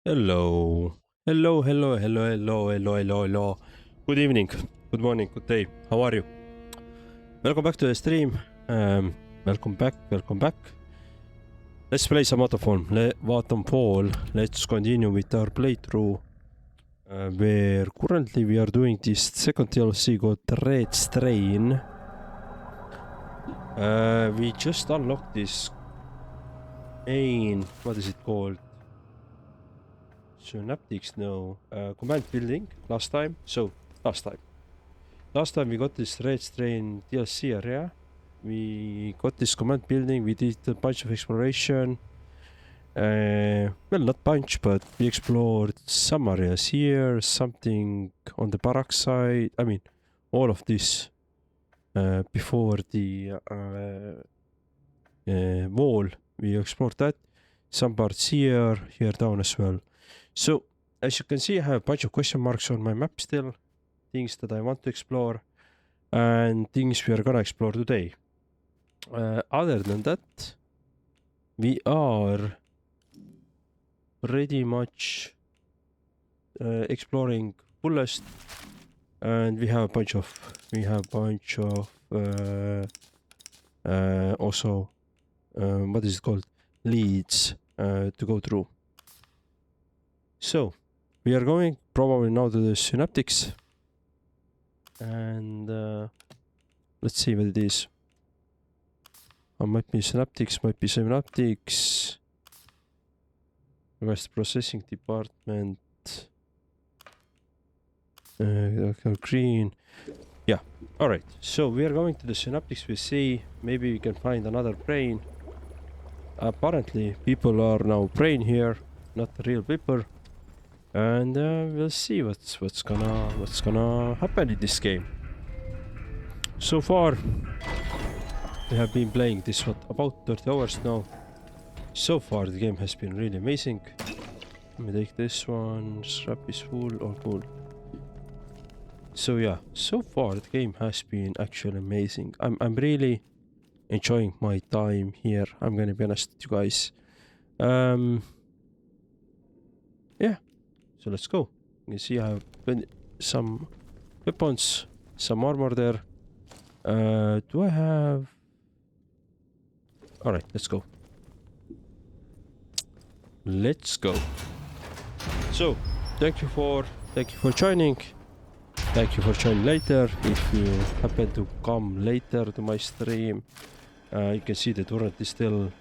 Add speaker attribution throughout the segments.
Speaker 1: Hello. Hello, hello, hello, hello, hello, hello, hello. Good evening, good morning, good day. How are you? Welcome back to the stream. Welcome back, welcome back. Let's play some Atomfall. Let's continue with our playthrough. Where currently we are doing this second DLC called Red Strain. We just unlocked this main, what is it called? Synaptics, no. Command building last time. Last time we got this Red Strain DLC area. We got this command building, we did a bunch of exploration. Well, not bunch, but we explored some areas here, something on the barrack side. I mean, all of this before the wall. We explored that. Some parts here down as well. So, as you can see, I have a bunch of question marks on my map still. Things that I want to explore and things we are gonna explore today. Other than that, we are pretty much exploring fullest, and we have a bunch of also what is it called, leads to go through. So we are going probably now to the synaptics, and let's see what it is. Might be synaptics. West processing department. Green. Yeah. All right. So we are going to the synaptics. We see maybe we can find another brain. Apparently, people are now praying here, not real people. And we'll see what's gonna happen in this game. So far, we have been playing this about 30 hours now. So far, the game has been really amazing. Let me take this one. Strap is full. All cool. So yeah, so far the game has been actually amazing. I'm really enjoying my time here. I'm gonna be honest with you guys. Yeah. So let's go. You see, I have some weapons, some armor there. Do I have? All right, let's go. Let's go. So, thank you for joining. Thank you for joining later. If you happen to come later to my stream, you can see the turret is still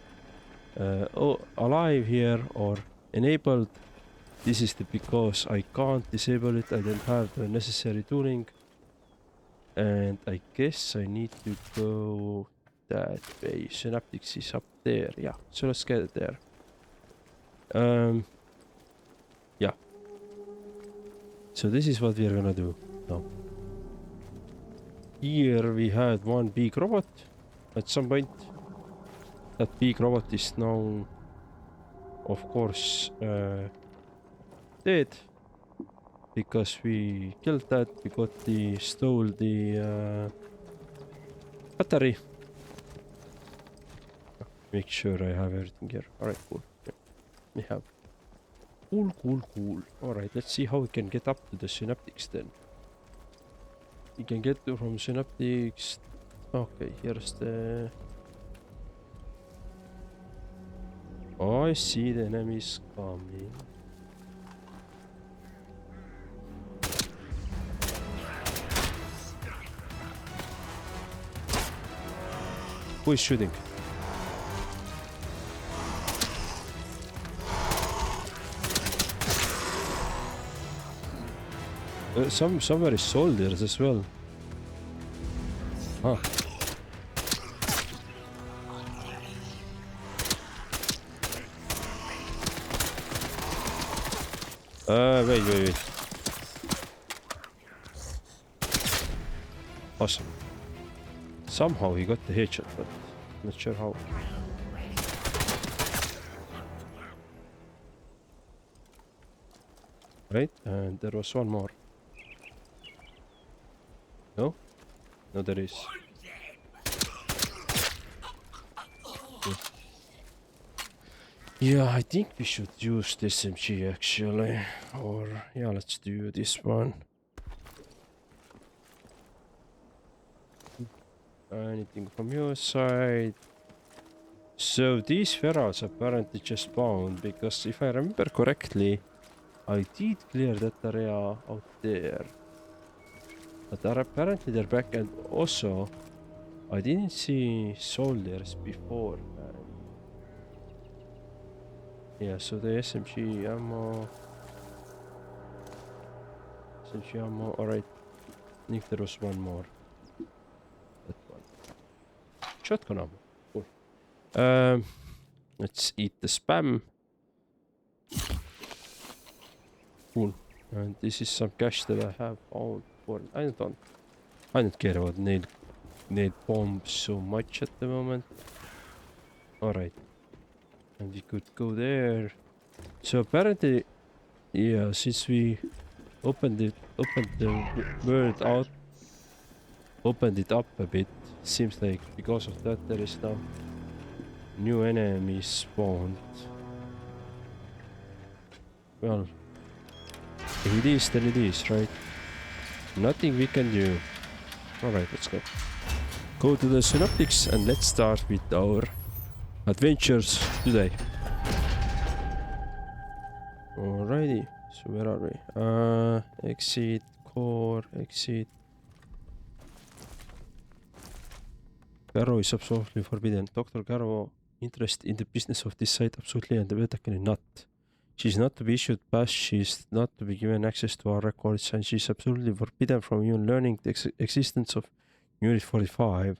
Speaker 1: alive here or enabled. This is because I can't disable it. I don't have the necessary tooling. And I guess I need to go that way. Synaptics is up there. Yeah, so let's get there. Yeah. So this is what we are gonna do now. Here we had one big robot at some point. That big robot is now, of course, dead. Because we killed that, we stole the battery. Make sure I have everything here. Alright, cool. Yeah, we have. Cool. Alright, let's see how we can get up to the synaptics then. We can get from synaptics. Okay, here's the. Oh, I see the enemies coming. Who is shooting? Somewhere is soldiers as well. Ah. Wait. Awesome. Somehow he got the headshot, but not sure how. Right, and there was one more. No? No, there is. Yeah, I think we should use this SMG actually. Or, yeah, let's do this one. Anything from your side? So these pharaohs apparently just spawned because if I remember correctly, I did clear that area out there. But apparently they're back, and also I didn't see soldiers before. Yeah, so the SMG ammo. SMG ammo, alright. I think there was one more. That one. Shotgun ammo. Cool. Let's eat the spam. Cool. And this is some cash that I have found for. I don't care about nail bombs so much at the moment. Alright. And we could go there. So apparently, yeah, since we opened the world out, opened it up a bit, seems like because of that there is now new enemies spawned. Well, if it is, then it is, right? Nothing we can do. Alright, let's go. Go to the synoptics and let's start with our adventures today. Alrighty, so where are we? Exit, core, exit. Garrow is absolutely forbidden. Dr. Garrow interest in the business of this site absolutely and emphatically not. She's not to be issued pass, she's not to be given access to our records, and she's absolutely forbidden from even learning the existence of Unit 45.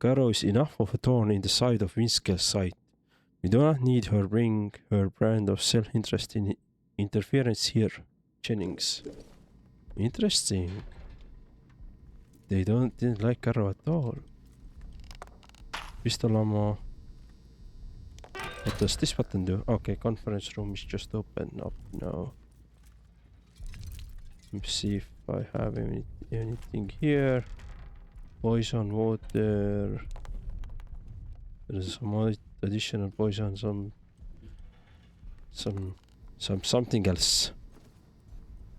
Speaker 1: Garrow is enough of a thorn in the side of Winskell's site. We do not need her bring her brand of self-interest in interference here, Jennings. Interesting. They didn't like Garrow at all. Pistol ammo. What does this button do? Okay, conference room is just open up now. Let's see if I have anything here. Poison, water. There's some additional poison, something else.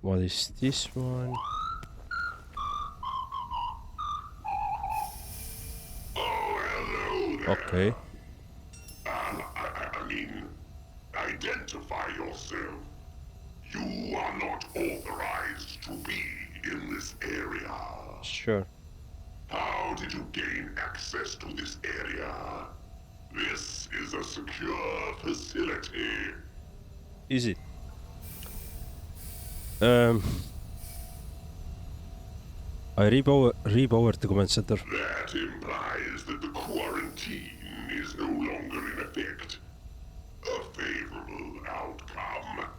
Speaker 1: What is this one? Okay.
Speaker 2: I mean, identify yourself. You are not authorized to be in this area.
Speaker 1: Sure.
Speaker 2: How did you gain access to this area? This is a secure facility.
Speaker 1: Is it? I repowered the command center.
Speaker 2: That implies that the quarantine is no longer in effect. A favorable outcome.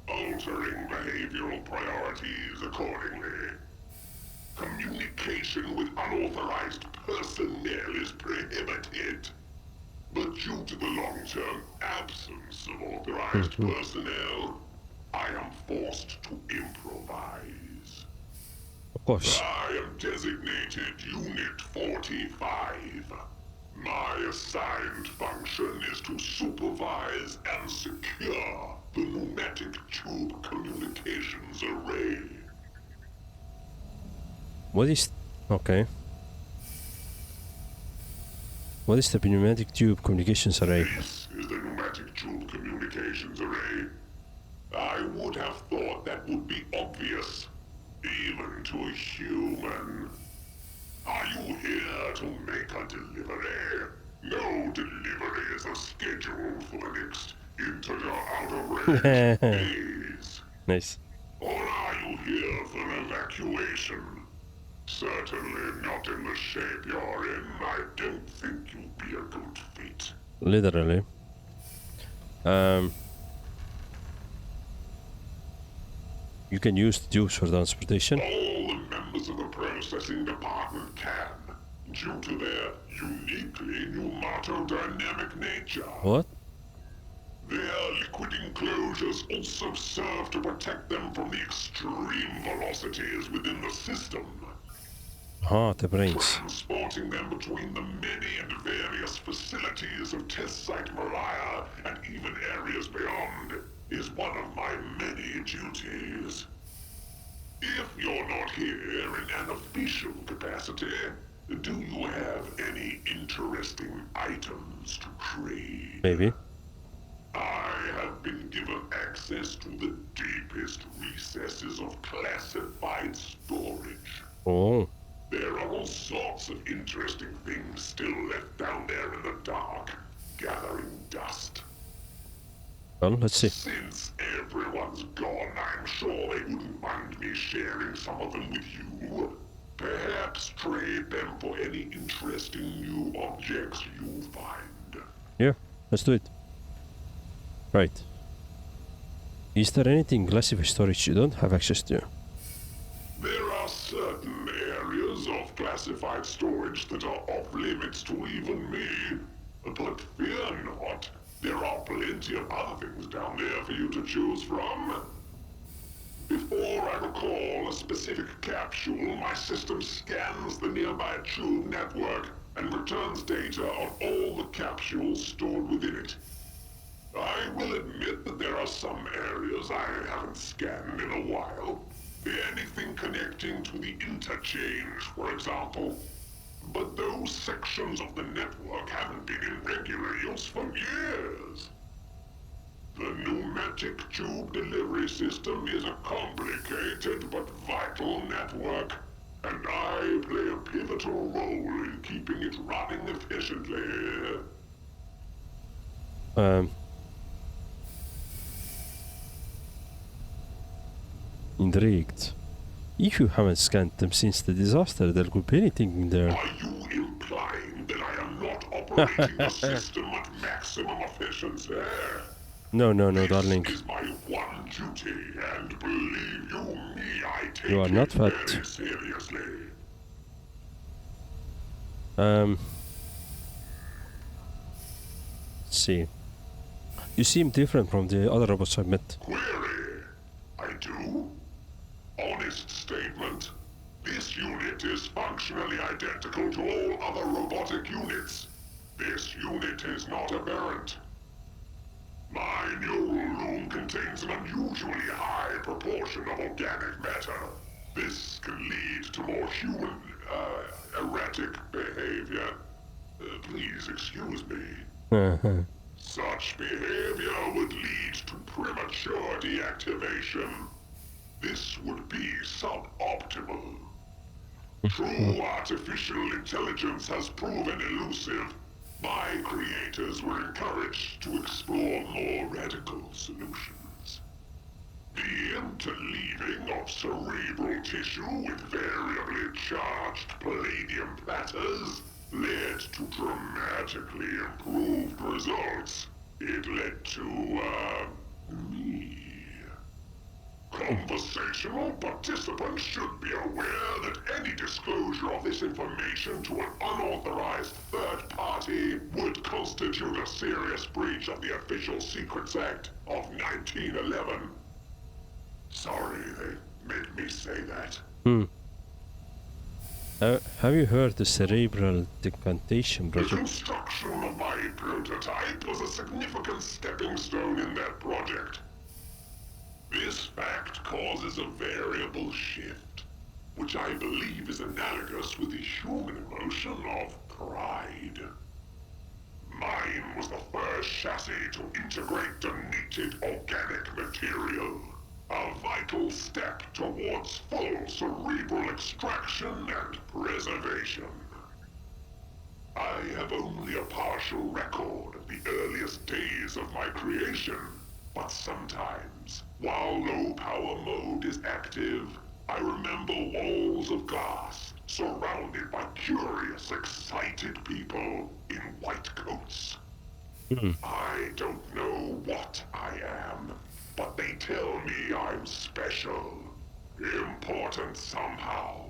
Speaker 2: Altering behavioral priorities accordingly. Communication with unauthorized personnel is prohibited. But due to the long-term absence of authorized personnel, I am forced to improvise.
Speaker 1: Of course.
Speaker 2: I am designated Unit 45. My assigned function is to supervise and secure the pneumatic tube communications array.
Speaker 1: What is... Okay. What is the pneumatic tube communications array?
Speaker 2: This is the pneumatic tube communications array. I would have thought that would be obvious, even to a human. Are you here to make a delivery? No deliveries are scheduled for the next out-of-range phase.
Speaker 1: Nice.
Speaker 2: Or are you here for evacuation? Certainly not in the shape you're in. I don't think you'll be a good fit.
Speaker 1: Literally. You can use the tubes for transportation.
Speaker 2: All the members of the processing department can, due to their uniquely pneumatodynamic nature.
Speaker 1: What?
Speaker 2: Their liquid enclosures also serve to protect them from the extreme velocities within the system.
Speaker 1: Ah, the brains.
Speaker 2: Transporting them between the many and various facilities of Test Site Mariah and even areas beyond is one of my many duties. If you're not here in an official capacity, do you have any interesting items to trade?
Speaker 1: Maybe.
Speaker 2: I have been given access to the deepest recesses of classified storage.
Speaker 1: Oh.
Speaker 2: There are all sorts of interesting things still left down there in the dark, gathering dust.
Speaker 1: Well, let's see.
Speaker 2: Since everyone's gone, I'm sure they wouldn't mind me sharing some of them with you. Perhaps trade them for any interesting new objects you find.
Speaker 1: Yeah, let's do it. Right. Is there anything classified storage you don't have access to?
Speaker 2: There are certain areas of classified storage that are off limits to even me. But fear not, there are plenty of other things down there for you to choose from. Before I recall a specific capsule, my system scans the nearby tube network and returns data on all the capsules stored within it. I will admit that there are some areas I haven't scanned in a while. Anything connecting to the interchange, for example. But those sections of the network haven't been in regular use for years. The pneumatic tube delivery system is a complicated but vital network, and I play a pivotal role in keeping it running efficiently.
Speaker 1: Intrigued. If you haven't scanned them since the disaster, there could be anything in there.
Speaker 2: Are you implying that I am not operating the system at maximum efficiency?
Speaker 1: No, darling.
Speaker 2: This is my one duty, and believe you me, I take
Speaker 1: You are not
Speaker 2: it
Speaker 1: fat.
Speaker 2: very seriously.
Speaker 1: Let's see. You seem different from the other robots I've met.
Speaker 2: Query. I do? Honest statement. This unit is functionally identical to all other robotic units. This unit is not aberrant. My neural loom contains an unusually high proportion of organic matter. This can lead to more human, erratic behavior. Please excuse me. Such behavior would lead to premature deactivation. This would be suboptimal. True artificial intelligence has proven elusive. My creators were encouraged to explore more radical solutions. The interleaving of cerebral tissue with variably charged palladium platters led to dramatically improved results. It led to, me. Conversational participants should be aware that any disclosure of this information to an unauthorized third party would constitute a serious breach of the Official Secrets Act of 1911. Sorry they made me say that.
Speaker 1: Have you heard the cerebral decantation
Speaker 2: The
Speaker 1: project?
Speaker 2: construction of my prototype was a significant stepping stone in that project. This fact causes a variable shift, which I believe is analogous with the human emotion of pride. Mine was the first chassis to integrate donated organic material, a vital step towards full cerebral extraction and preservation. I have only a partial record of the earliest days of my creation, but sometimes, while low power mode is active, I remember walls of glass surrounded by curious, excited people in white coats. I don't know what I am, but they tell me I'm special, important somehow.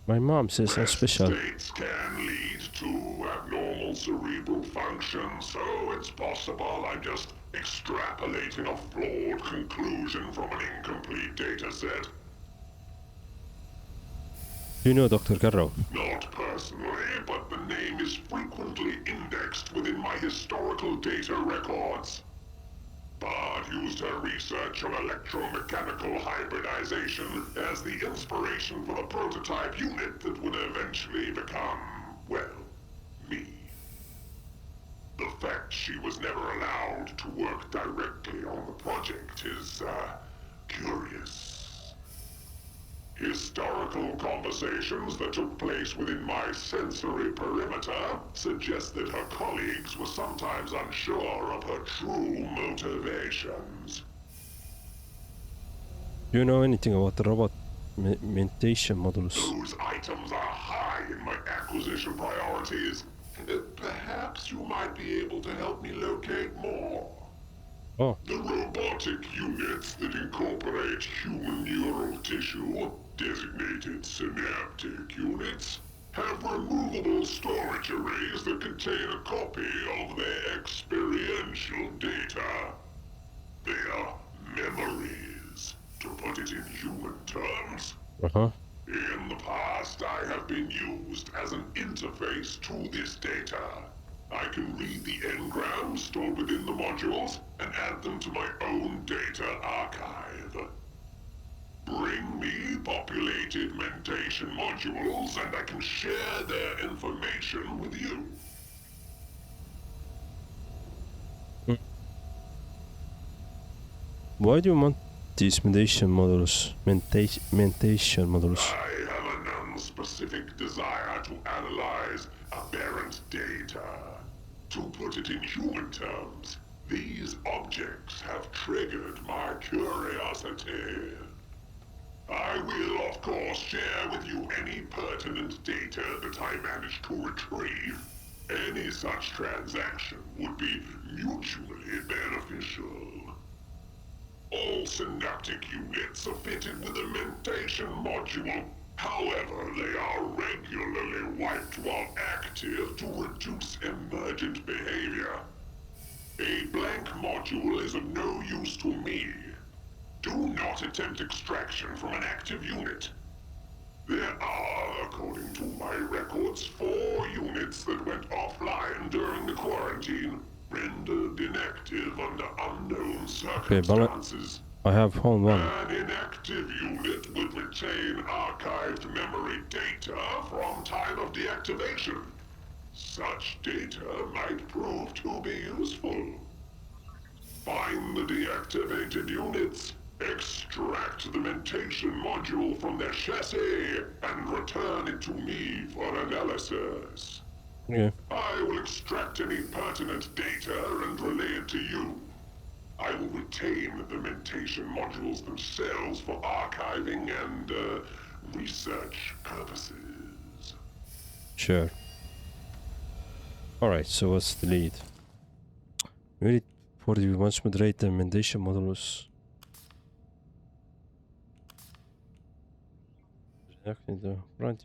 Speaker 1: My mom says I'm
Speaker 2: Rest
Speaker 1: special.
Speaker 2: states can lead to abnormal cerebral function, so it's possible I'm just extrapolating a flawed conclusion from an incomplete data set.
Speaker 1: You know Dr. Garrow?
Speaker 2: Not personally, but the name is frequently indexed within my historical data records. Bard used her research on electromechanical hybridization as the inspiration for the prototype unit that would eventually become, well, me. The fact she was never allowed to work directly on the project is, curious. Historical conversations that took place within my sensory perimeter suggest that her colleagues were sometimes unsure of her true motivations.
Speaker 1: Do you know anything about the robot mentation models?
Speaker 2: Those items are high in my acquisition priorities. Perhaps you might be able to help me locate more.
Speaker 1: Oh,
Speaker 2: The robotic units that incorporate human neural tissue, designated synaptic units, have removable storage arrays that contain a copy of their experiential data. Their memories, to put it in human terms.
Speaker 1: uh-huh.
Speaker 2: In the past, I have been used as an interface to this data. I can read the engrams stored within the modules and add them to my own data archive. Bring me populated mentation modules and I can share their information with you.
Speaker 1: Why do you want these mentation models? Mentation models?
Speaker 2: I have a non-specific desire to analyze aberrant data. To put it in human terms, these objects have triggered my curiosity. I will, of course, share with you any pertinent data that I manage to retrieve. Any such transaction would be mutually beneficial. All synaptic units are fitted with a mentation module. However, they are regularly wiped while active to reduce emergent behavior. A blank module is of no use to me. Do not attempt extraction from an active unit. There are, according to my records, 4 units that went offline during the quarantine, rendered inactive under unknown circumstances.
Speaker 1: I have found one.
Speaker 2: An inactive unit would retain archived memory data from time of deactivation. Such data might prove to be useful. Find the deactivated units, extract the mentation module from their chassis, and return it to me for analysis.
Speaker 1: Okay.
Speaker 2: I will extract any pertinent data and relay it to you. I will retain the mentation modules themselves for archiving and, research purposes.
Speaker 1: Sure. Alright, so what's the lead? We need 40 once moderate the mentation models. Exactly the front.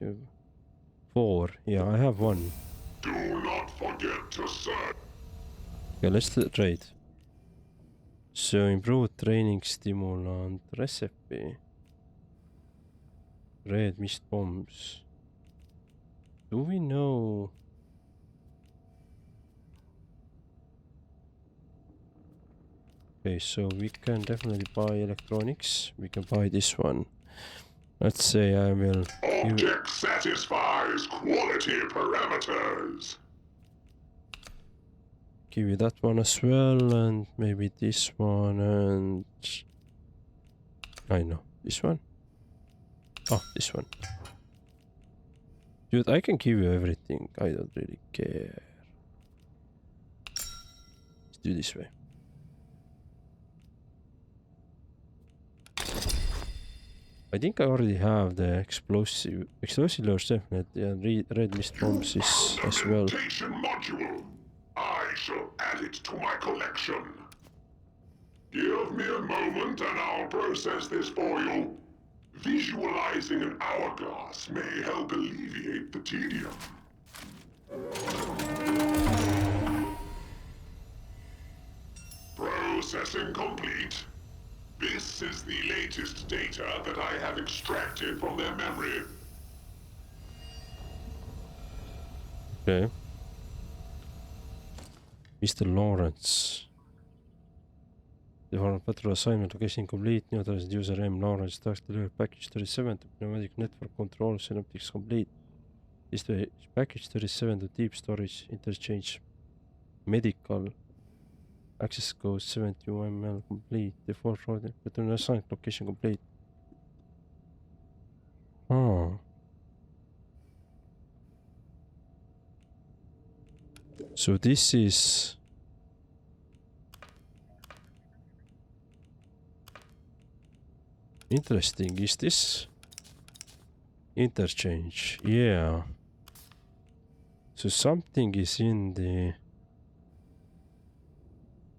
Speaker 1: 4. Yeah, I have one.
Speaker 2: Do not forget to search.
Speaker 1: Okay, let's trade. So improved training stimulant recipe. Red mist bombs. Do we know? Okay, so we can definitely buy electronics. We can buy this one. Let's say I will
Speaker 2: Object satisfies quality parameters.
Speaker 1: give you that one as well, and maybe this one, and I know this one. Oh, this one. Dude, I can give you everything. I don't really care. Let's do this way. I think I already have the explosive lures definitely, and red mist bombs is as well.
Speaker 2: Mentation module. I shall add it to my collection. Give me a moment and I'll process this for you. Visualizing an hourglass may help alleviate the tedium. Processing complete. This is the latest data that I have extracted from their memory.
Speaker 1: Okay. Mr. Lawrence. The former patrol assignment location complete. New authorized user M. Lawrence task delivered package 37 to pneumatic network control synaptics complete. This way package 37 to deep storage interchange medical access code 70 ml complete. Default route return assigned location complete. Oh. So this is interesting. Is this interchange? Yeah. So something is in the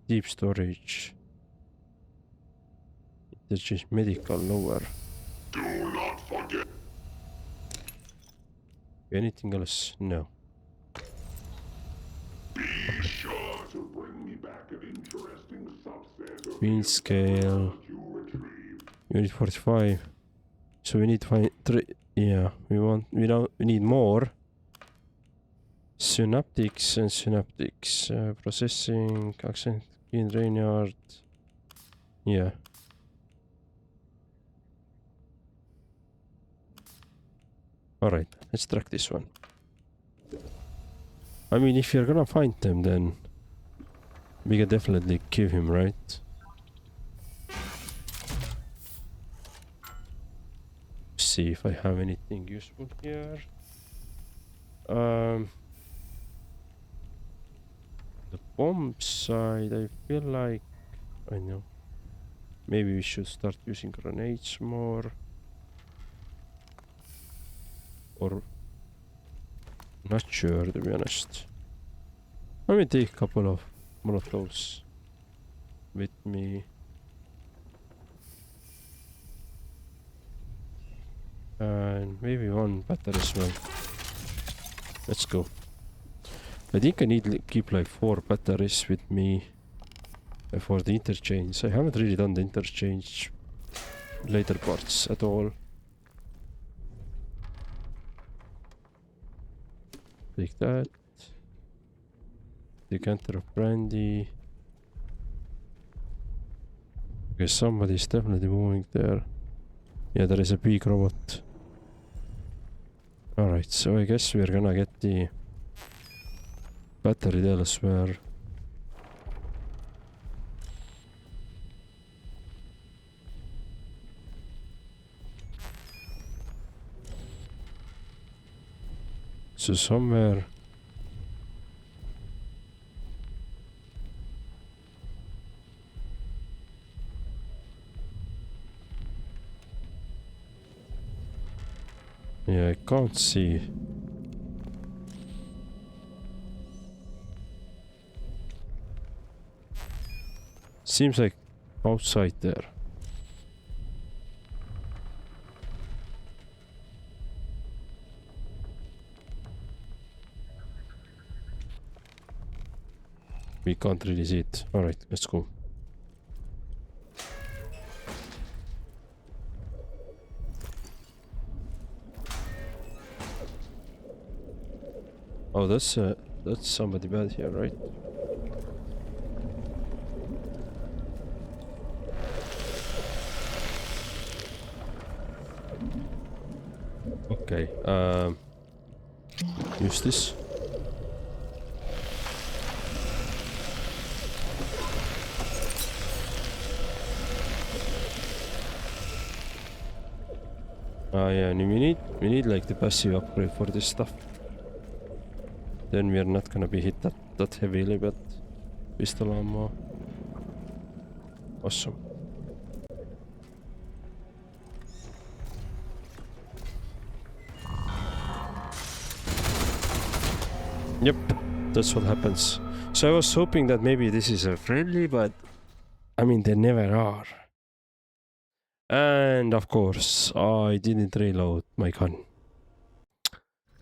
Speaker 1: deep storage. Interchange medical lower.
Speaker 2: Do not forget.
Speaker 1: Anything else? No.
Speaker 2: Be sure to bring me back an interesting subset of
Speaker 1: Queen scale.
Speaker 2: you retrieve.
Speaker 1: Unit 45. So we need to find three. Yeah, we need more. Synaptics and synaptics. Processing, accent, in Rainyard. Yeah. Alright, let's track this one. I mean, if you're gonna find them, then we can definitely give him, right? See if I have anything useful here. The bomb side, I feel like I know. Maybe we should start using grenades more. Or not sure, to be honest. Let me take a couple of Molotovs with me. And maybe one battery as well. Let's go. I think I need to keep like 4 batteries with me for the interchange. I haven't really done the interchange later parts at all. Take that. Decanter of brandy. Okay, somebody's definitely moving there. Yeah, there is a big robot. Alright, so I guess we're gonna get the battery elsewhere. So somewhere yeah, I can't see. Seems like outside there. We can't really see it. Alright, let's go. Oh, that's somebody bad here, right? Okay, use this. Yeah, and we need like the passive upgrade for this stuff. Then we are not gonna be hit that heavily, but pistol ammo. Awesome. Yep, that's what happens. So I was hoping that maybe this is a friendly, but I mean they never are. And of course, I didn't reload my gun.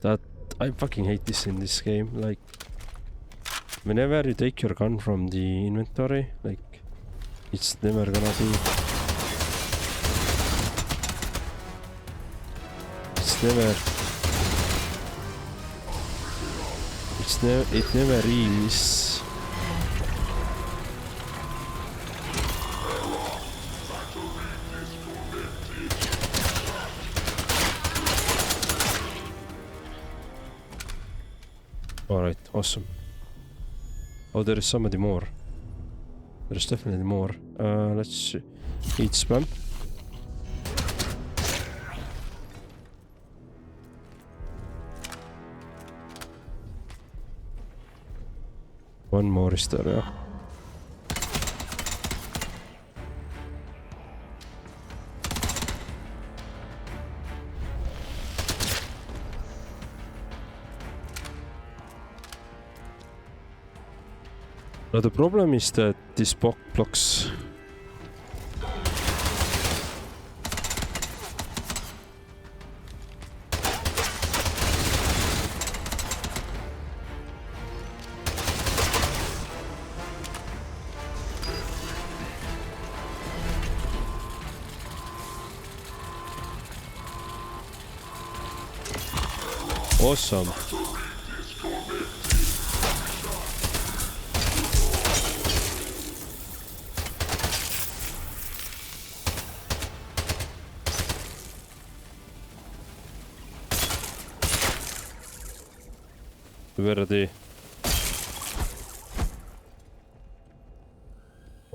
Speaker 1: That I fucking hate this in this game. Like, whenever you take your gun from the inventory, like, it's never gonna be. It's never. It never is. Alright, awesome. Oh, there is somebody more. There's definitely more. Let's eat spam. One more is there, yeah. Now the problem is that this box blocks. Awesome. Where are they?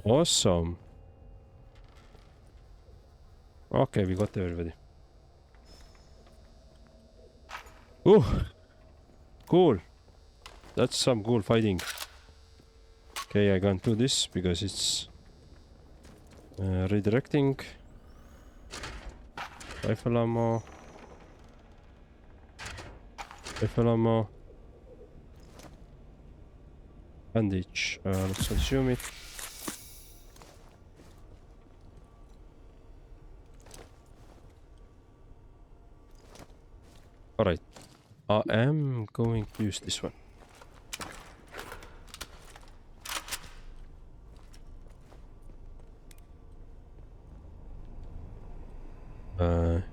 Speaker 1: Awesome. Okay, we got everybody. Ooh, cool. That's some cool fighting. Okay, I can't do this because it's redirecting. Rifle ammo. Rifle ammo. Bandage. Let's consume it. Alright. I am going to use this one.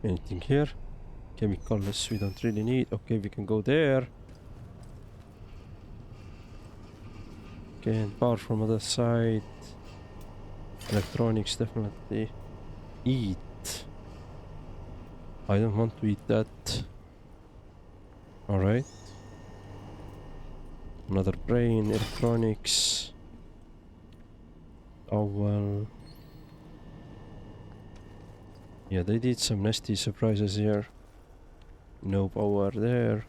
Speaker 1: Anything here? Chemicals we don't really need. Okay, we can go there. Okay, and power from other side. Electronics definitely. Eat. I don't want to eat that. Alright. Another brain, electronics. Oh well. Yeah, they did some nasty surprises here. No power there.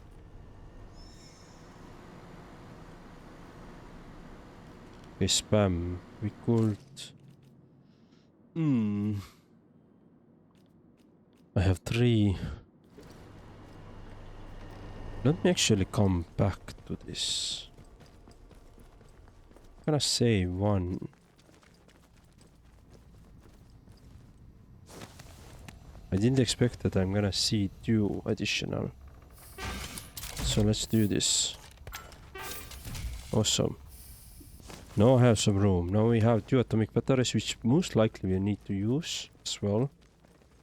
Speaker 1: Okay, spam. We could... I have 3. Let me actually come back to this. I'm gonna save 1. I didn't expect that I'm gonna see 2 additional. So let's do this. Awesome. Now I have some room. Now we have 2 atomic batteries, which most likely we need to use as well.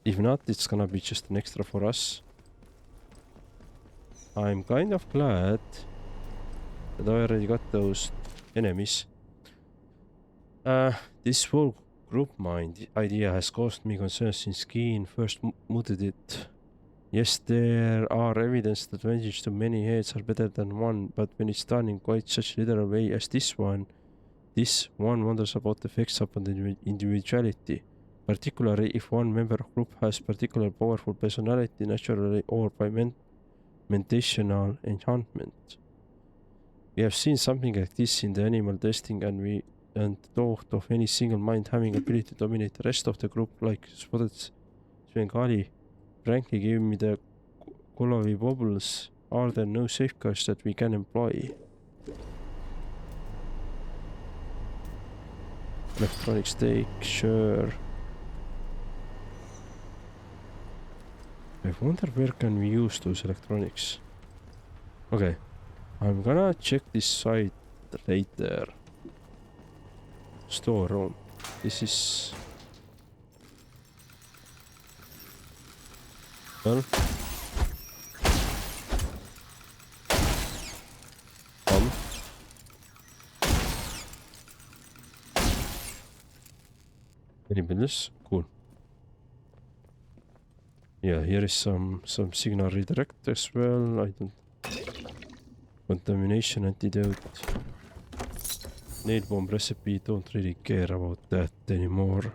Speaker 1: If not, it's gonna be just an extra for us. I'm kind of glad that I already got those enemies. This whole group mind idea has caused me concern since Keen first mooted it. Yes, there are evidence that vengeance to many heads are better than one, but when it's done in quite such a literal way as this one wonders about the effects upon the individuality, particularly if one member of group has particular powerful personality naturally or by mentational enchantment. We have seen something like this in the animal testing, and thought of any single mind having ability to dominate the rest of the group, like spotted Svengali. Frankly, give me the Kulavi bubbles. Are there no safeguards that we can employ? Electronic stake, sure. I wonder where can we use those electronics. Okay, I'm gonna check this site later. Storeroom. This is... well... Anybody else? Cool. Yeah, here is some signal redirect as well. I don't. Contamination antidote. Nail bomb recipe. Don't really care about that anymore.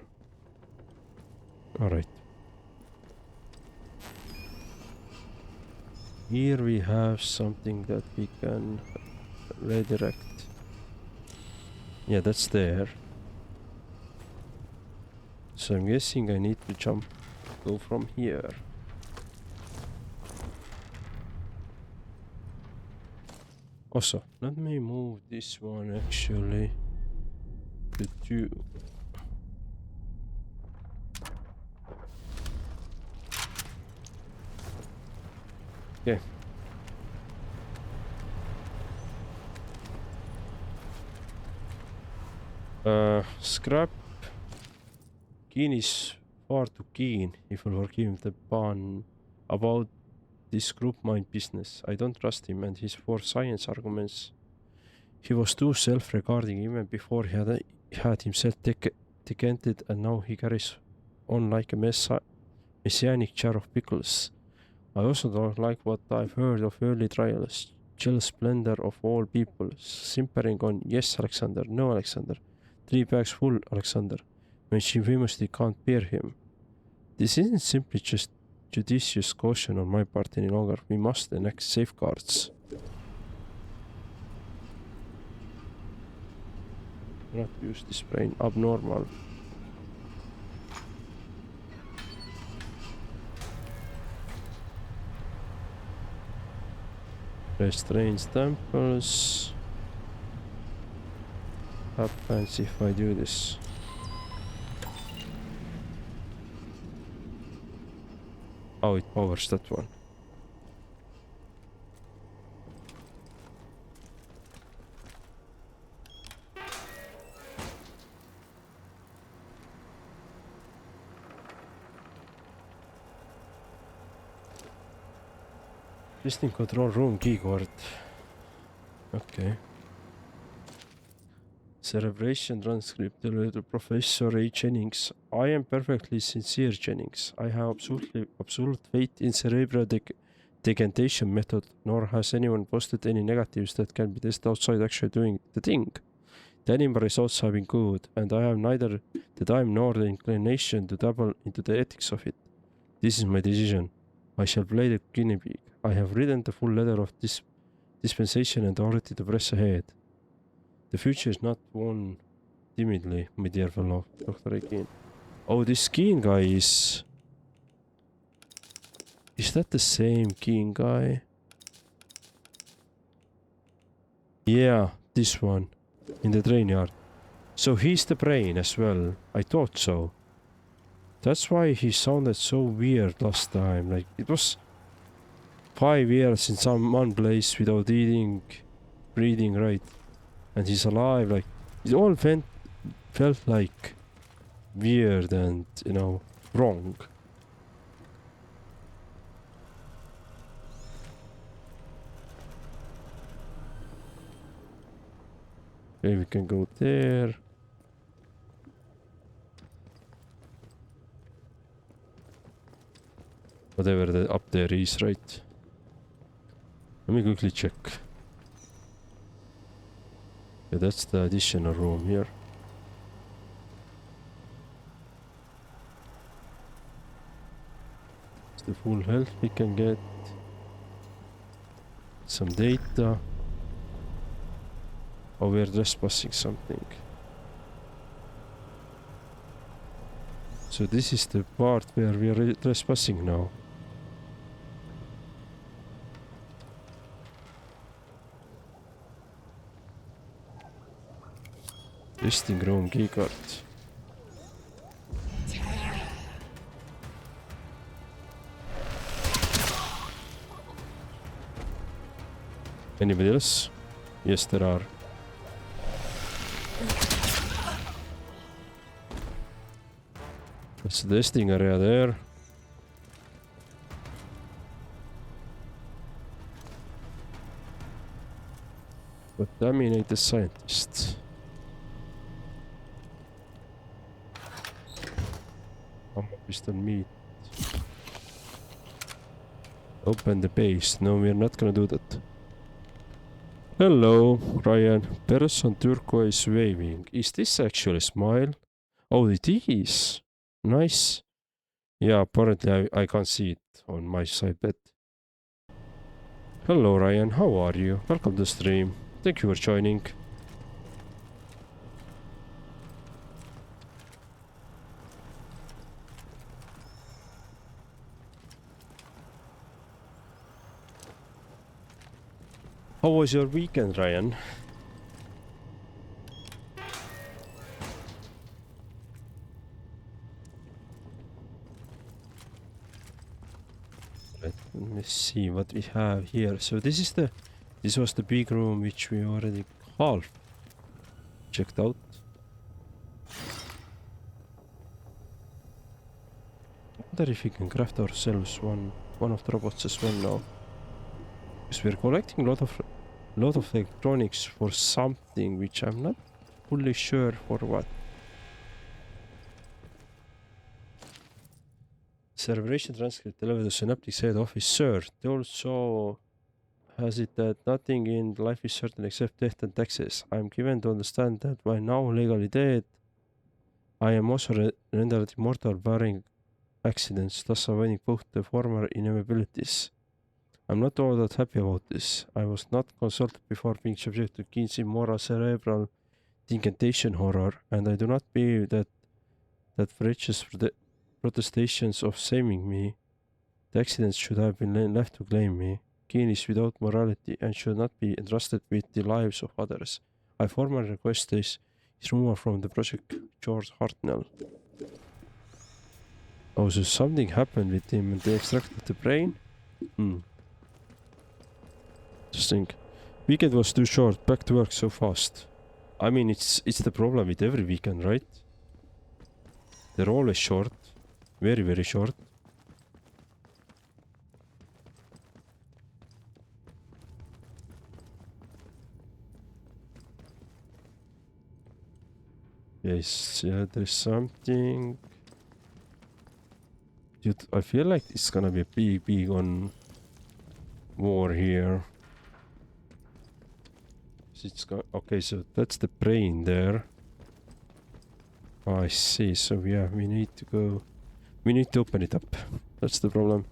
Speaker 1: All right. Here we have something that we can redirect. Yeah, that's there. So I'm guessing I need to go from here. Also, let me move this one actually to 2. Okay. Scrap. Keen is far too keen, if I'll forgive him the pun, about this group mind business. I don't trust him and his 4 science arguments. He was too self-regarding even before he had himself decanted, and now he carries on like a messianic jar of pickles. I also don't like what I've heard of early trials. Chill splendor of all people, simpering on yes Alexander, no Alexander, 3 bags full Alexander, when she famously can't bear him. This isn't simply just judicious caution on my part any longer. We must enact safeguards. Not use this brain. Abnormal. Restrains temples. Happens if I do this. Oh, it powers that one. Listing control room keyboard. Okay. Celebration transcript to Professor A. Jennings. I am perfectly sincere, Jennings. I have absolute faith in cerebral decantation method, nor has anyone posted any negatives that can be tested outside actually doing the thing. The animal results have been good, and I have neither the time nor the inclination to dabble into the ethics of it. This is my decision. I shall play the guinea pig. I have written the full letter of this dispensation and already to press ahead. The future is not won timidly, my dear fellow, Dr. Keen. Oh, this Keen guy is... Is that the same Keen guy? Yeah, this one. In the train yard. So he's the brain as well. I thought so. That's why he sounded so weird last time. Like, it was 5 years in some one place without eating, breathing right. And he's alive. Like, it all felt like weird and, you know, wrong. Okay, we can go there. Whatever up there is, right? Let me quickly check. Yeah, that's the additional room here. It's the full health we can get. Some data. Oh, we're trespassing something. So this is the part where we are trespassing now. Listing room keycard. Anybody else? Yes, there are. That's the testing area there. Contaminate the scientist. Vist on meat. Open the base. No, we're not gonna do that. Hello, Ryan. Person turquoise waving. Is this actually a smile? Oh, it is. Nice. Yeah, apparently I can't see it on my side, but... Hello, Ryan. How are you? Welcome to the stream. Thank you for joining. How was your weekend, Ryan? Let me see what we have here. So this was the big room which we already half checked out. I wonder if we can craft ourselves one of the robots as well now. Because we're collecting a lot of electronics for something which I'm not fully sure for what. Celebration transcript delivered to Synaptics head office, sir. They also has it that nothing in life is certain except death and taxes. I am given to understand that by now legally dead, I am also rendered immortal barring accidents, thus avoiding both the former inevitabilities. I'm not all that happy about this. I was not consulted before being subject to Keen's immoral cerebral decantation horror, and I do not believe that wretches for the protestations of saving me, the accidents should have been left to claim me. Keen is without morality and should not be entrusted with the lives of others. I formally request his removal from the project, George Hartnell. Oh, so something happened with him and they extracted the brain? Interesting. Weekend was too short, back to work so fast. I mean, it's the problem with every weekend, right? They're always short. Very, very short. Yes, yeah, there's something. Dude, I feel like it's gonna be a big on war here. Okay, so that's the brain there. Oh, I see. So yeah, we need to go. We need to open it up. That's the problem.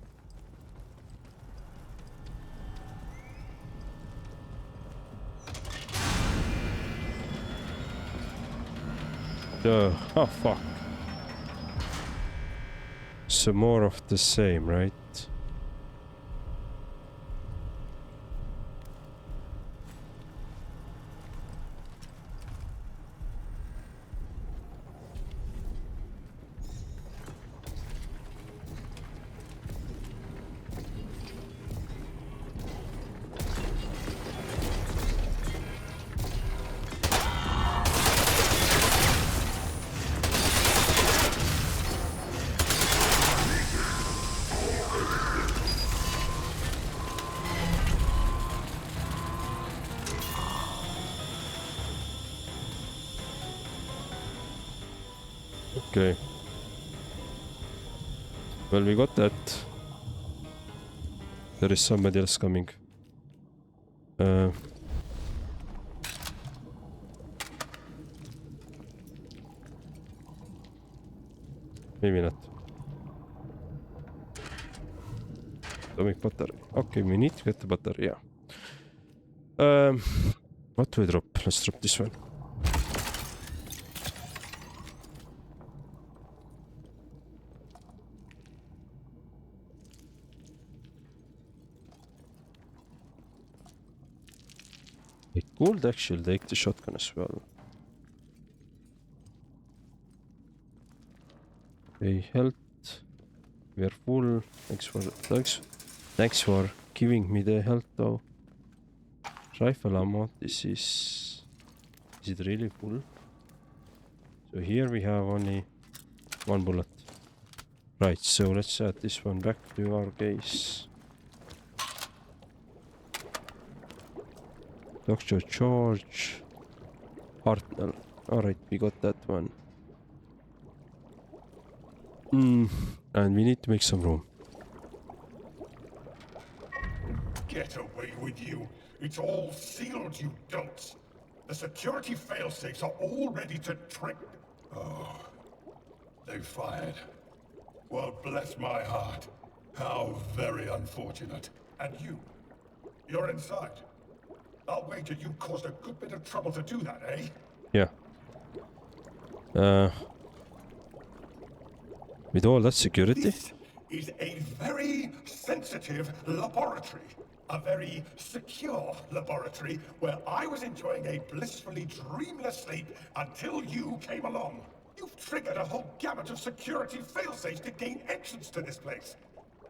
Speaker 1: Oh fuck. So more of the same, right? Okay. Well, we got that. There is somebody else coming. Maybe not. Atomic battery. Okay, we need to get the battery, yeah. What do we drop? Let's drop this one. We could actually take the shotgun as well. Okay, health. We are full. Thanks for giving me the health though. Rifle ammo. This is it really full? So here we have only one bullet. Right, so let's add this one back to our case. Dr. George Hartnell. Alright, we got that one. And we need to make some room.
Speaker 3: Get away with you. It's all sealed, you dolts. The security failsafes are all ready to trick. Oh, they fired. Well, bless my heart. How very unfortunate. And you're inside. I'll wager you caused a good bit of trouble to do that, eh?
Speaker 1: Yeah. With all that security?
Speaker 3: This is a very sensitive laboratory. A very secure laboratory where I was enjoying a blissfully dreamless sleep until you came along. You've triggered a whole gamut of security failsafes to gain entrance to this place.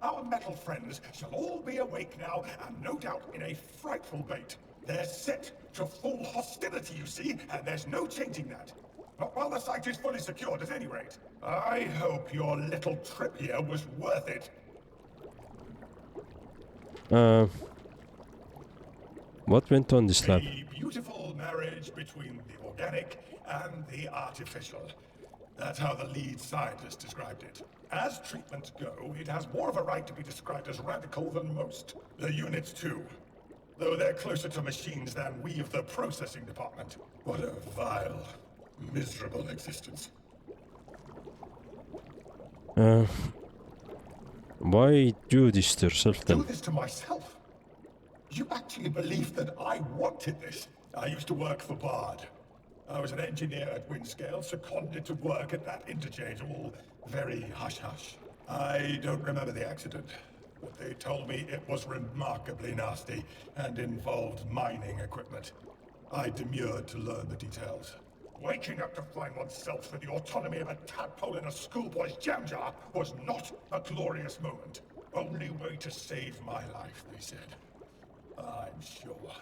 Speaker 3: Our metal friends shall all be awake now, and no doubt in a frightful bait. They're set to full hostility, you see, and there's no changing that. Not while the site is fully secured, at any rate. I hope your little trip here was worth it.
Speaker 1: What went on this lab?
Speaker 3: A beautiful marriage between the organic and the artificial. That's how the lead scientist described it. As treatments go, it has more of a right to be described as radical than most. The units too. Though they're closer to machines than we of the processing department. What a vile, miserable existence.
Speaker 1: Why do this to yourself
Speaker 3: Do
Speaker 1: then?
Speaker 3: this to myself? You actually believe that I wanted this? I used to work for Bard. I was an engineer at Windscale, seconded to work at that interchange, all very hush-hush. I don't remember the accident, but they told me it was remarkably nasty and involved mining equipment. I demurred to learn the details. Waking up to find oneself with the autonomy of a tadpole in a schoolboy's jam jar was not a glorious moment. Only way to save my life, they said. I'm sure.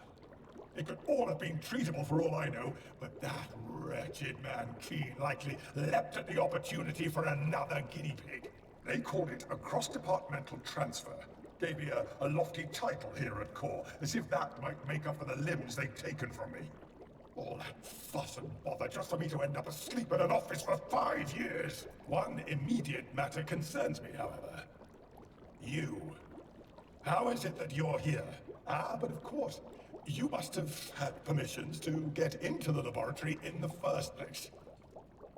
Speaker 3: It could all have been treatable for all I know, but that wretched man Keen likely leapt at the opportunity for another guinea pig. They called it a cross-departmental transfer. Gave me a lofty title here at Core, as if that might make up for the limbs they'd taken from me. All that fuss and bother just for me to end up asleep in an office for 5 years. One immediate matter concerns me, however. You. How is it that you're here? Ah, but of course, you must have had permissions to get into the laboratory in the first place.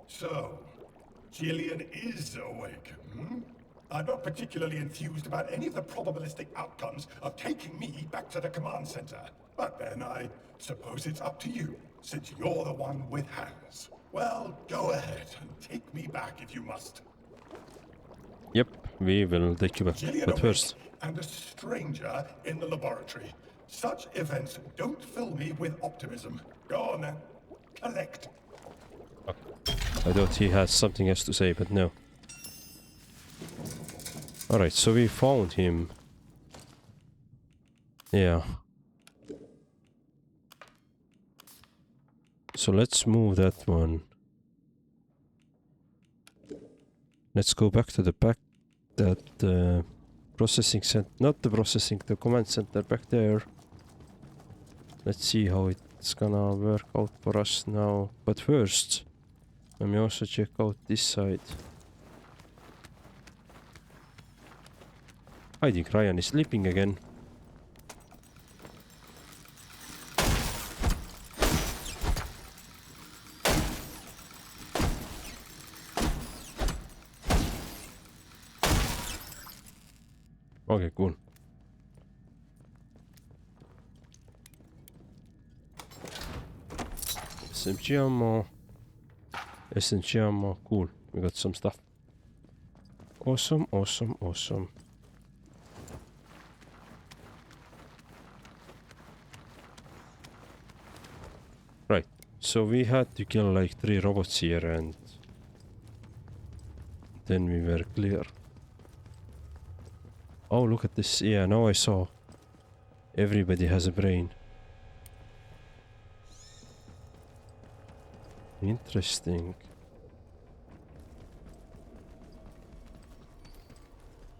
Speaker 3: So, Jillian is awake, hmm? I'm not particularly enthused about any of the probabilistic outcomes of taking me back to the command center. But then I suppose it's up to you, since you're the one with hands. Well, go ahead and take me back if you must.
Speaker 1: Yep, we will take you back.
Speaker 3: Jillian
Speaker 1: But
Speaker 3: awake
Speaker 1: first,
Speaker 3: and a stranger in the laboratory. Such events don't fill me with optimism. Go on then. Collect.
Speaker 1: I thought he has something else to say, but no. Alright, so we found him. Yeah. So let's move that one. Let's go back to the processing center, not the processing, the command center back there. Let's see how it's gonna work out for us now. But first, let me also check out this side. I think Ryan is sleeping again. Okay, cool. SMG ammo. SMG ammo. Cool. We got some stuff. Awesome, awesome, awesome. Right. So we had to kill like 3 robots here and then we were clear. Oh, look at this. Yeah, now I saw. Everybody has a brain. Interesting.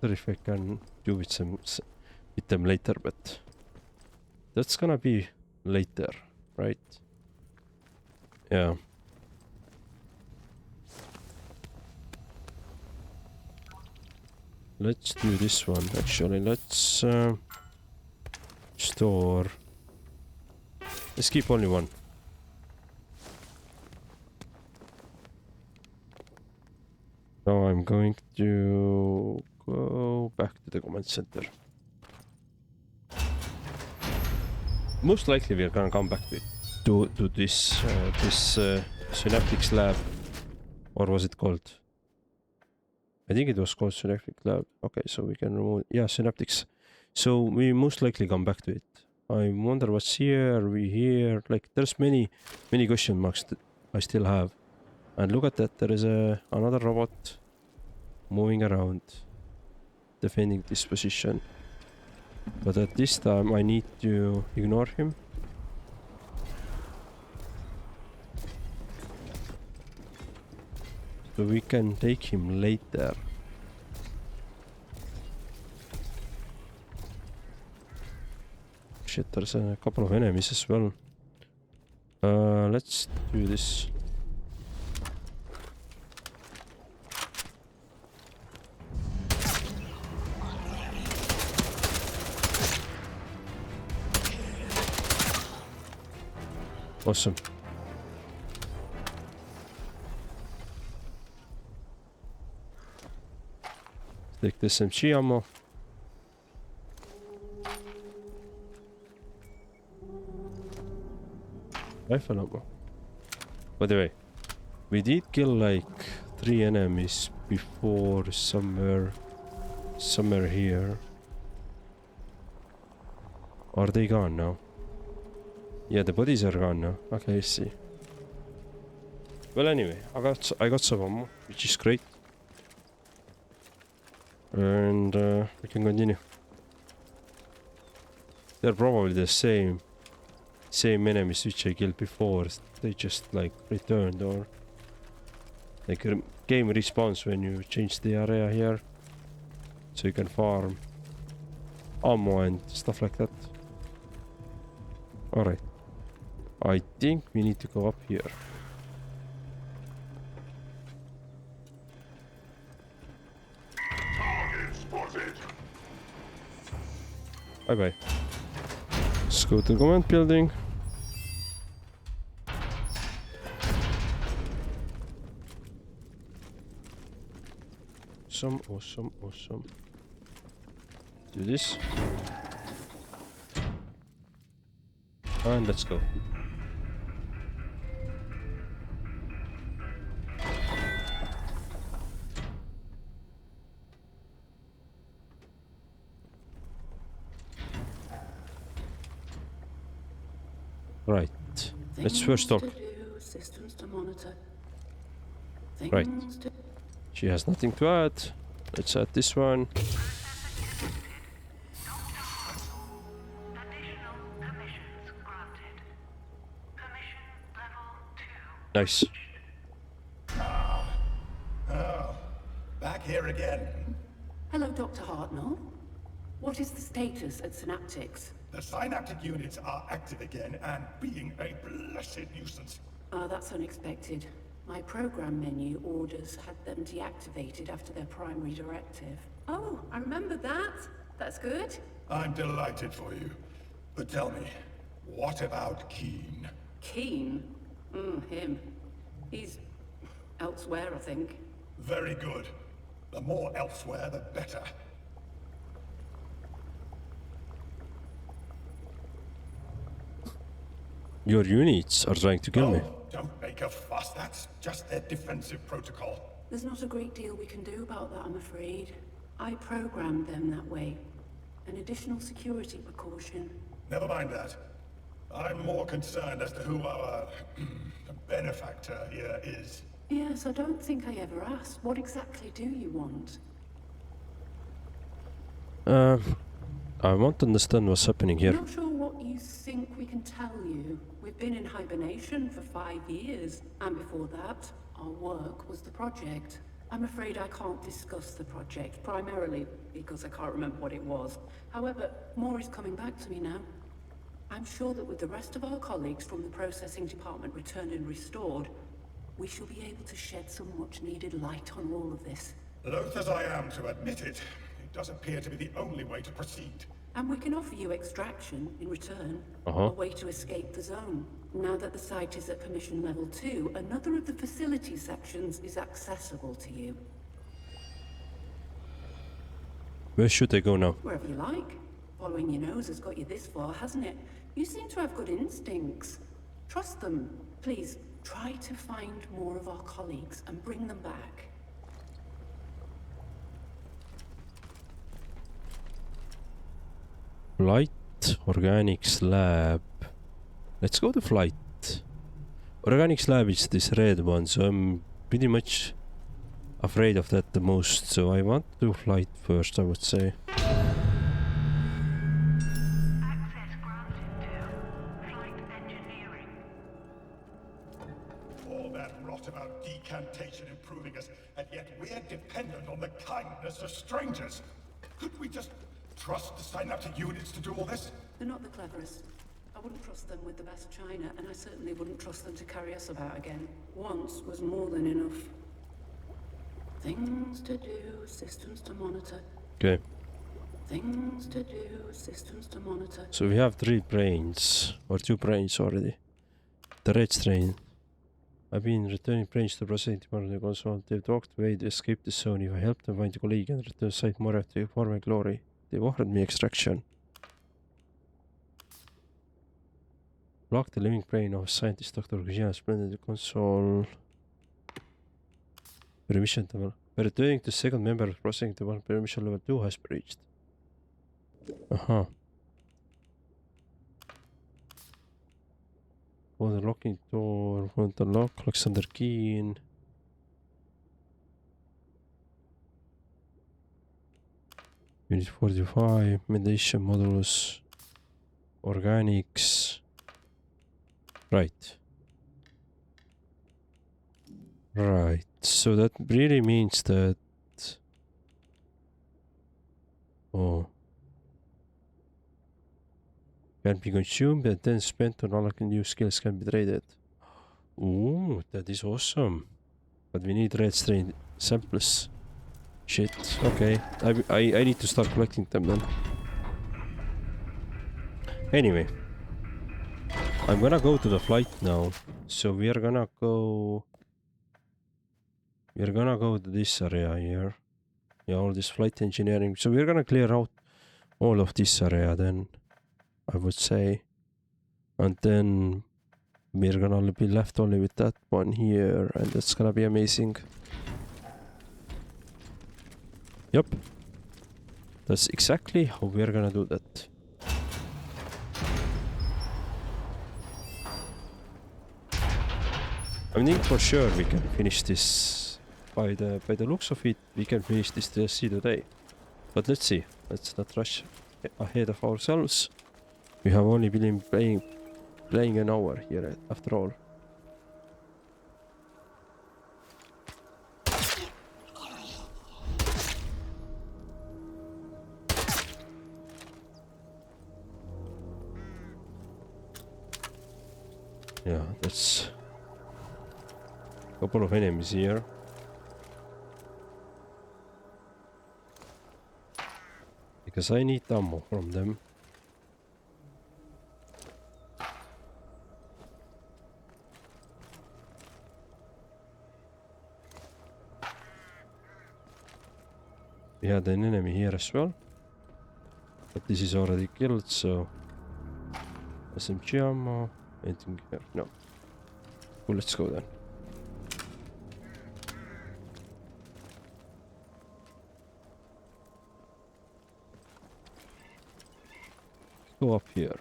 Speaker 1: Wonder if I can do with with them later, but that's gonna be later, right? Yeah. Let's do this one. Actually, let's store. Let's keep only one. Now I'm going to go back to the command center. Most likely we're gonna come back to this synaptics lab, or was it called? I think it was called synaptic lab. Okay, so we can remove, yeah, synaptics. So we most likely come back to it. I wonder what's here. We here, like there's many question marks that I still have. And look at that, there is another robot moving around, defending this position. But at this time I need to ignore him. So we can take him later. Shit, there's a couple of enemies as well. Let's do this. Awesome. Take this SMG ammo. Rifle ammo. By the way, we did kill like 3 enemies before somewhere here. Are they gone now? Yeah, the bodies are gone now. Okay, I see. Well, anyway, I got some ammo, which is great. And we can continue. They're probably the same enemies which I killed before. They just like returned, or like game respawns when you change the area here, so you can farm ammo and stuff like that. All right, I think we need to go up here. Bye bye. Let's go to the command building. Awesome. Do this. And let's go. Right. Let's first talk.
Speaker 4: Systems to monitor.
Speaker 1: Right. She has nothing to add. Let's add this one. Nice.
Speaker 3: Oh, back here again.
Speaker 4: Hello, Dr. Hartnell. What is the status at Synaptics?
Speaker 3: The synaptic units are active again and being a blessed nuisance.
Speaker 4: That's unexpected. My program menu orders had them deactivated after their primary directive. Oh, I remember that. That's good.
Speaker 3: I'm delighted for you. But tell me, what about Keen?
Speaker 4: Keen? Him. He's elsewhere, I think.
Speaker 3: Very good. The more elsewhere, the better.
Speaker 1: Your units are trying to kill me.
Speaker 3: Don't make a fuss. That's just their defensive protocol.
Speaker 4: There's not a great deal we can do about that, I'm afraid. I programmed them that way. An additional security precaution.
Speaker 3: Never mind that. I'm more concerned as to who our benefactor here is.
Speaker 4: Yes, I don't think I ever asked. What exactly do you want?
Speaker 1: I want to understand what's happening here.
Speaker 4: I'm not sure what you think we can tell you. We've been in hibernation for 5 years, and before that, our work was the project. I'm afraid I can't discuss the project, primarily because I can't remember what it was. However, more is coming back to me now. I'm sure that with the rest of our colleagues from the processing department returned and restored, we shall be able to shed some much-needed light on all of this.
Speaker 3: Loath as I am to admit it, it does appear to be the only way to proceed.
Speaker 4: And we can offer you extraction in return.
Speaker 1: Uh-huh.
Speaker 4: A way to escape the zone. Now that the site is at permission level 2, another of the facility sections is accessible to you.
Speaker 1: Where should I go now?
Speaker 4: Wherever you like. Following your nose has got you this far, hasn't it? You seem to have good instincts. Trust them. Please, try to find more of our colleagues and bring them back.
Speaker 1: Flight Organics Lab. Let's go to flight. Organics Lab is this red one, so I'm pretty much afraid of that the most. So I want to do flight first, I would say.
Speaker 5: Access granted to flight engineering.
Speaker 3: All that rot about decantation improving us, and yet we're dependent on the kindness of strangers. Could we just trust the synaptic units to do all this?
Speaker 4: They're not the cleverest. I wouldn't trust them with the best china, and I certainly wouldn't trust them to carry us about again. Once was more than enough. Things to do, systems to monitor.
Speaker 1: Okay.
Speaker 4: Things to do, systems to monitor.
Speaker 1: So we have 3 brains, or 2 brains already. The red strain. I've been returning brains to the processing department of the console. They've walked away to escape the zone. If I help them find a colleague and return site more after for my glory, they've offered me extraction. Block the living brain of scientist Dr. Gujia splendid the console. Permission level. Returning to second member of processing department, permission level 2 has been reached. Uh-huh. For the locking door, for the lock, locks under key in. Unit 45, mediation modulus, organics. Right. Right. So that really means that... Oh. Can be consumed and then spent on unlocking new skills can be traded. Ooh, that is awesome. But we need red strain samples. Shit. Okay. I need to start collecting them then. Anyway. I'm gonna go to the flight now. So we are gonna go... We're gonna go to this area here. Yeah, all this flight engineering. So we're gonna clear out all of this area then, I would say. And then we're gonna be left only with that one here, and that's gonna be amazing. Yep. That's exactly how we're gonna do that. I think for sure we can finish this. By the looks of it, we can finish this DLC today. But let's see. Let's not rush ahead of ourselves. We have only been playing an hour here after all. Yeah, that's a couple of enemies here. Because I need ammo from them. We had an enemy here as well. But this is already killed, so... SMG ammo, anything here? No. Well, let's go then. Go up here.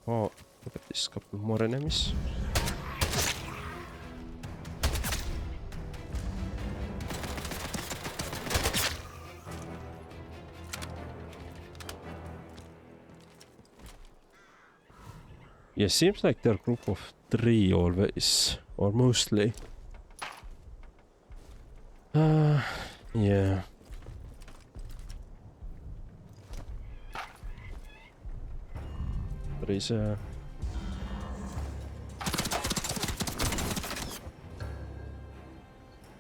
Speaker 1: Oh, look at this, couple more enemies. Yeah, seems like they're a group of 3 always, or mostly. Yeah. There is a...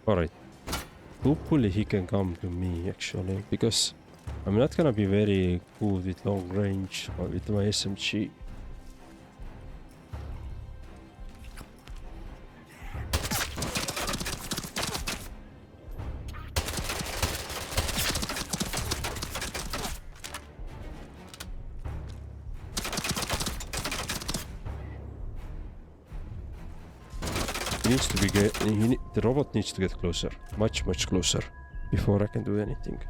Speaker 1: Alright. Hopefully he can come to me actually, because I'm not gonna be very good with long range or with my SMG. He needs to be the robot needs to get closer, much closer, before I can do anything.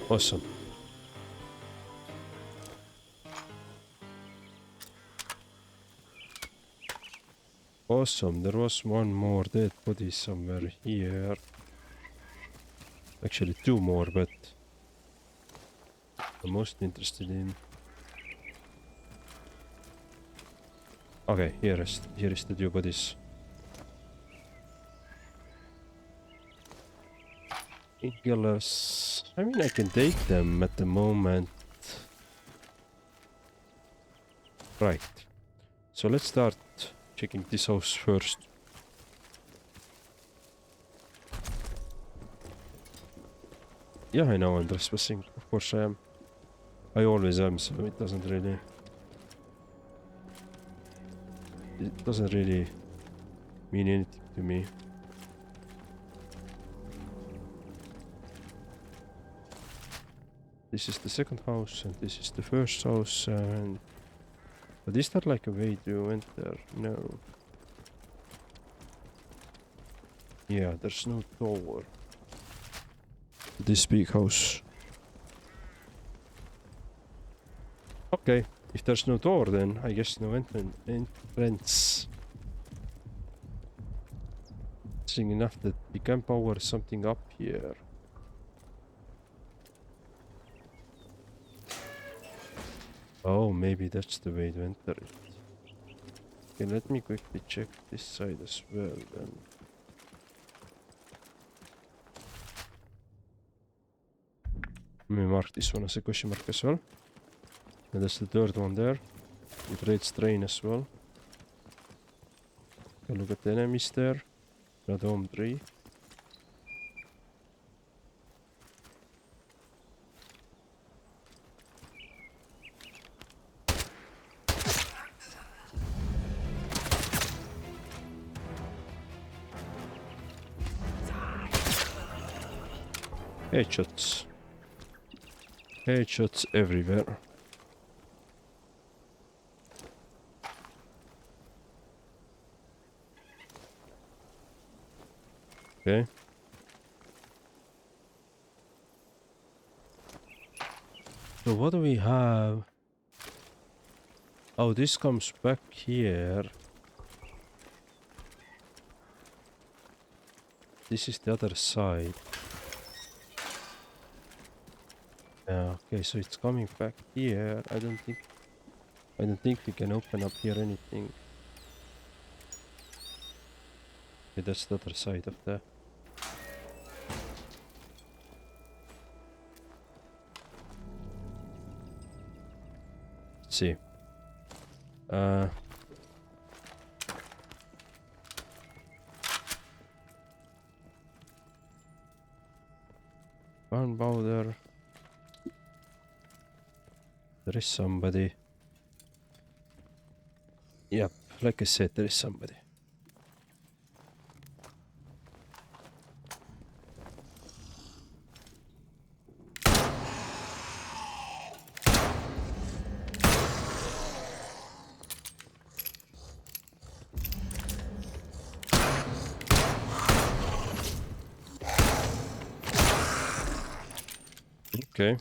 Speaker 1: Awesome. Awesome, there was one more dead body somewhere here. Actually 2 more, but I'm most interested in... Okay, here is the 2 bodies. Killers. I mean, I can take them at the moment. Right. So let's start checking this house first. Yeah, I know I'm trespassing. Of course I am. I always am, so it doesn't really mean anything to me. This is the second house and this is the first house, and but is there like a way to enter? No. Yeah, there's no door. This big house. Okay, if there's no door, then I guess no entrance. Interesting enough that we can power something up here. Oh, maybe that's the way to enter it. Okay, let me quickly check this side as well then. Let me mark this one as a question mark as well. And that's the third one there. With red strain as well. Okay, look at the enemies there. Atom 3. Headshots. Headshots everywhere. Okay. So what do we have? Oh, this comes back here. This is the other side. Yeah, okay, so it's coming back here. I don't think we can open up here anything. Okay, that's the other side of the... Let's see. Gunpowder. There is somebody. Yep, like I said, there is somebody. Okay.